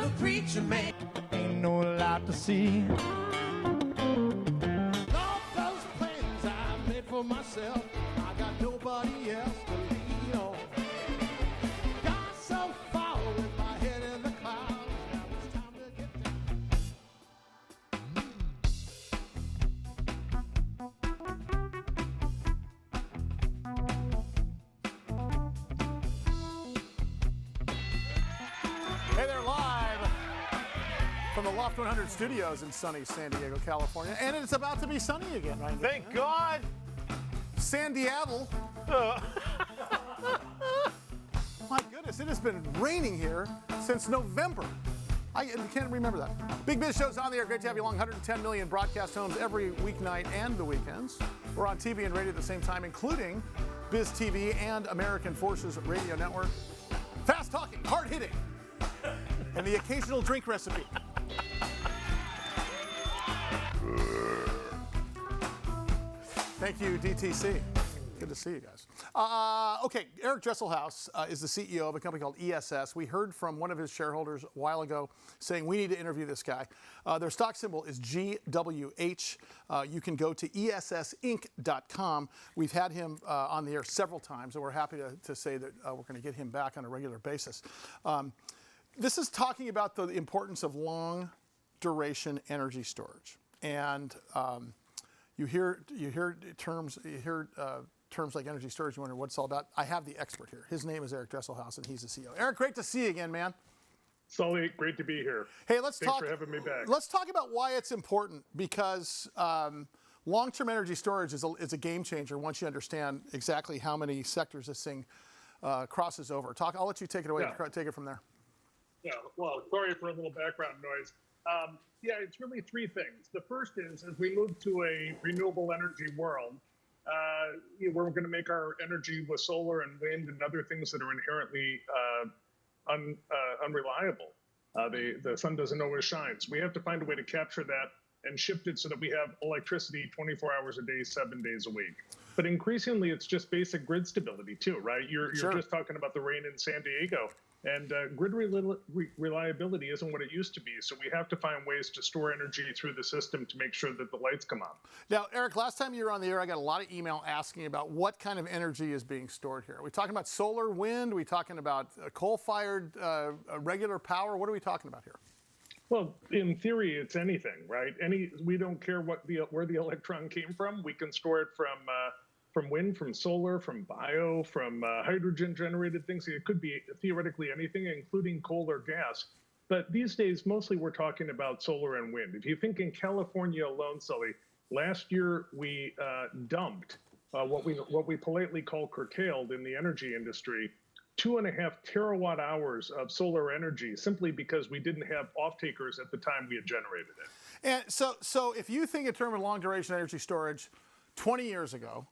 of a preacher man. Ain't no lot to see. All those plans I made for myself, I got nobody else to lean on. Got so far with my head in the clouds, now it's time to get down. Hey there, live from the Loft 100 studios in sunny San Diego, California. And it's about to be sunny again, right? Thank God. San Diego. My goodness, it has been raining here since November. I can't remember that. Big Biz Show's on the air. Great to have you along. 110 million broadcast homes every weeknight and the weekends. We're on TV and radio at the same time, including BizTV and American Forces Radio Network. Fast talking, hard hitting, and the occasional drink recipe. Thank you, DTC. Good to see you guys. Okay, Eric Dresselhuys is the CEO of a company called ESS. We heard from one of his shareholders a while ago saying we need to interview this guy. Their stock symbol is GWH. You can go to essinc.com. We've had him on the air several times, and we're happy to say that we're going to get him back on a regular basis. This is talking about the importance of long duration energy storage. And you hear terms like energy storage, you wonder what it's all about. I have the expert here. His name is Eric Dresselhuys, and he's the CEO. Eric, great to see you again, man. Sully, great to be here. Hey, Thanks for having me back. Let's talk about why it's important, because long-term energy storage is a game changer once you understand exactly how many sectors this thing crosses over. I'll let you take it away. Yeah. Take it from there. Yeah, well, sorry for a little background noise. Yeah, it's really three things. The first is, as we move to a renewable energy world, we're going to make our energy with solar and wind and other things that are inherently unreliable. The sun doesn't always shine. So we have to find a way to capture that and shift it so that we have electricity 24 hours a day, 7 days a week. But increasingly, it's just basic grid stability too, right? You're Sure. just talking about the rain in San Diego. And grid reliability isn't what it used to be. So we have to find ways to store energy through the system to make sure that the lights come on. Now, Eric, last time you were on the air, I got a lot of email asking about what kind of energy is being stored here. Are we talking about solar, wind? Are we talking about coal-fired regular power? What are we talking about here? Well, in theory, it's anything, right? We don't care where the electron came from. We can store it from wind, from solar, from bio, from hydrogen-generated things. It could be theoretically anything, including coal or gas. But these days, mostly we're talking about solar and wind. If you think in California alone, Sully, last year we dumped what we politely call curtailed in the energy industry, 2.5 terawatt hours of solar energy, simply because we didn't have off-takers at the time we had generated it. And so if you think in terms of long-duration energy storage, 20 years ago,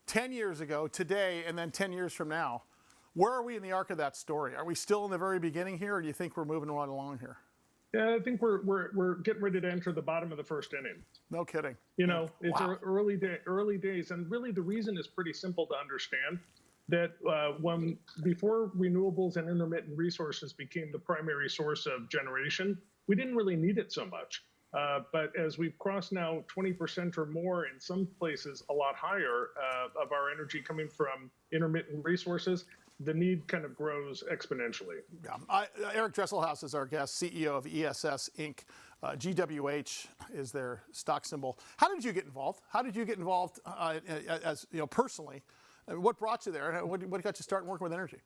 10 years ago, today, and then 10 years from now, where are we in the arc of that story? Are we still in the very beginning here, or do you think we're moving right along here? Yeah, I think we're getting ready to enter the bottom of the first inning. No kidding. You know, it's Wow. early days, and really the reason is pretty simple to understand. That before renewables and intermittent resources became the primary source of generation, we didn't really need it so much. But as we've crossed now 20% or more, in some places a lot higher, of our energy coming from intermittent resources, the need kind of grows exponentially. Yeah. Eric Dresselhuys is our guest, CEO of ESS Inc. GWH is their stock symbol. How did you get involved? How did you get involved as personally? What brought you there? What got you started working with energy?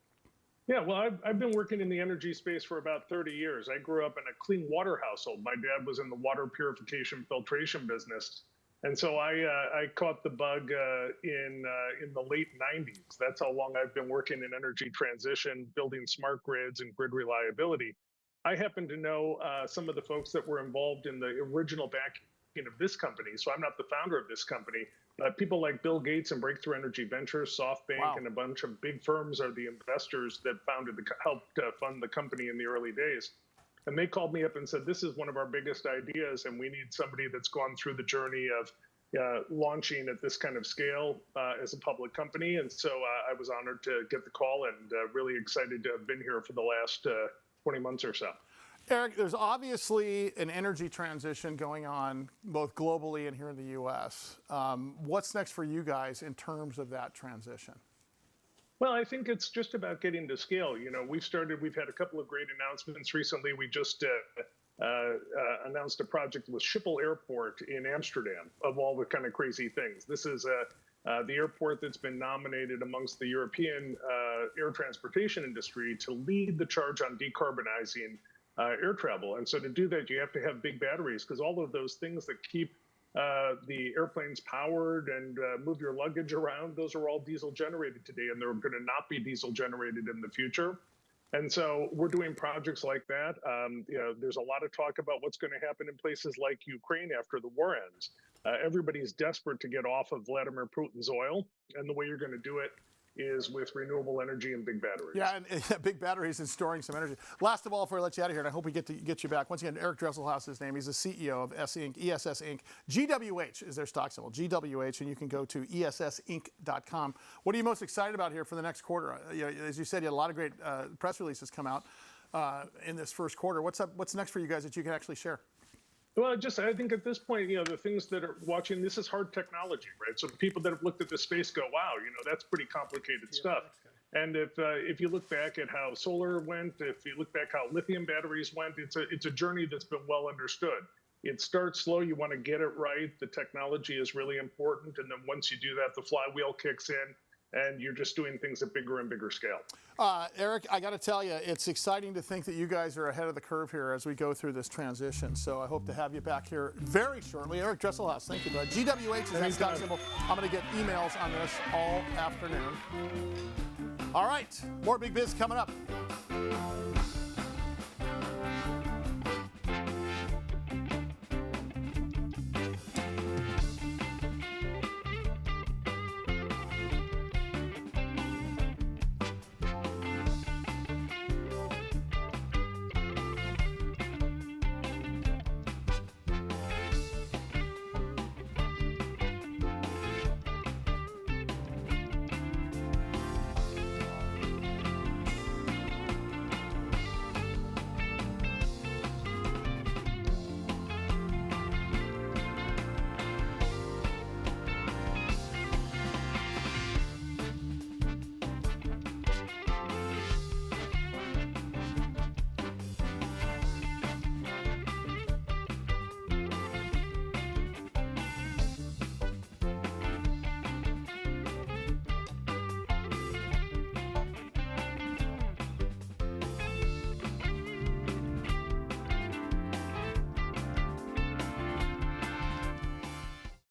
Yeah, well, I've been working in the energy space for about 30 years. I grew up in a clean water household. My dad was in the water purification filtration business. And so I caught the bug in the late 90s. That's how long I've been working in energy transition, building smart grids and grid reliability. I happen to know some of the folks that were involved in the original backing of this company. So I'm not the founder of this company. People like Bill Gates and Breakthrough Energy Ventures, SoftBank, Wow. and a bunch of big firms are the investors that helped fund the company in the early days. And they called me up and said, this is one of our biggest ideas, and we need somebody that's gone through the journey of launching at this kind of scale as a public company. And so I was honored to get the call and really excited to have been here for the last 20 months or so. Eric, there's obviously an energy transition going on both globally and here in the U.S. What's next for you guys in terms of that transition? Well, I think it's just about getting to scale. You know, we've had a couple of great announcements recently. We just announced a project with Schiphol Airport in Amsterdam, of all the kind of crazy things. This is the airport that's been nominated amongst the European air transportation industry to lead the charge on decarbonizing air travel. And so to do that, you have to have big batteries, because all of those things that keep the airplanes powered and move your luggage around, those are all diesel generated today, and they're going to not be diesel generated in the future. And so we're doing projects like that. You know, there's a lot of talk about what's going to happen in places like Ukraine after the war ends. Everybody's desperate to get off of Vladimir Putin's oil, and the way you're going to do it is with renewable energy and big batteries. Yeah, and big batteries and storing some energy. Last of all, before I let you out of here, and I hope we get you back. Once again, Eric Dresselhuys is his name. He's the CEO of ESS Inc. GWH is their stock symbol, GWH, and you can go to essinc.com. What are you most excited about here for the next quarter? You know, as you said, you had a lot of great press releases come out in this first quarter. What's next for you guys that you can actually share? Well, I think at this point, you know, the things that are watching, this is hard technology, right? So the people that have looked at this space go, wow, you know, that's pretty complicated stuff. And if you look back at how solar went, if you look back how lithium batteries went, it's a journey that's been well understood. It starts slow. You want to get it right. The technology is really important. And then once you do that, the flywheel kicks in, and you're just doing things at bigger and bigger scale. Eric, I got to tell you, it's exciting to think that you guys are ahead of the curve here as we go through this transition. So I hope to have you back here very shortly. Eric Dresselhuys, thank you, bud. GWH is that stock symbol. I'm going to get emails on this all afternoon. All right, more Big Biz coming up.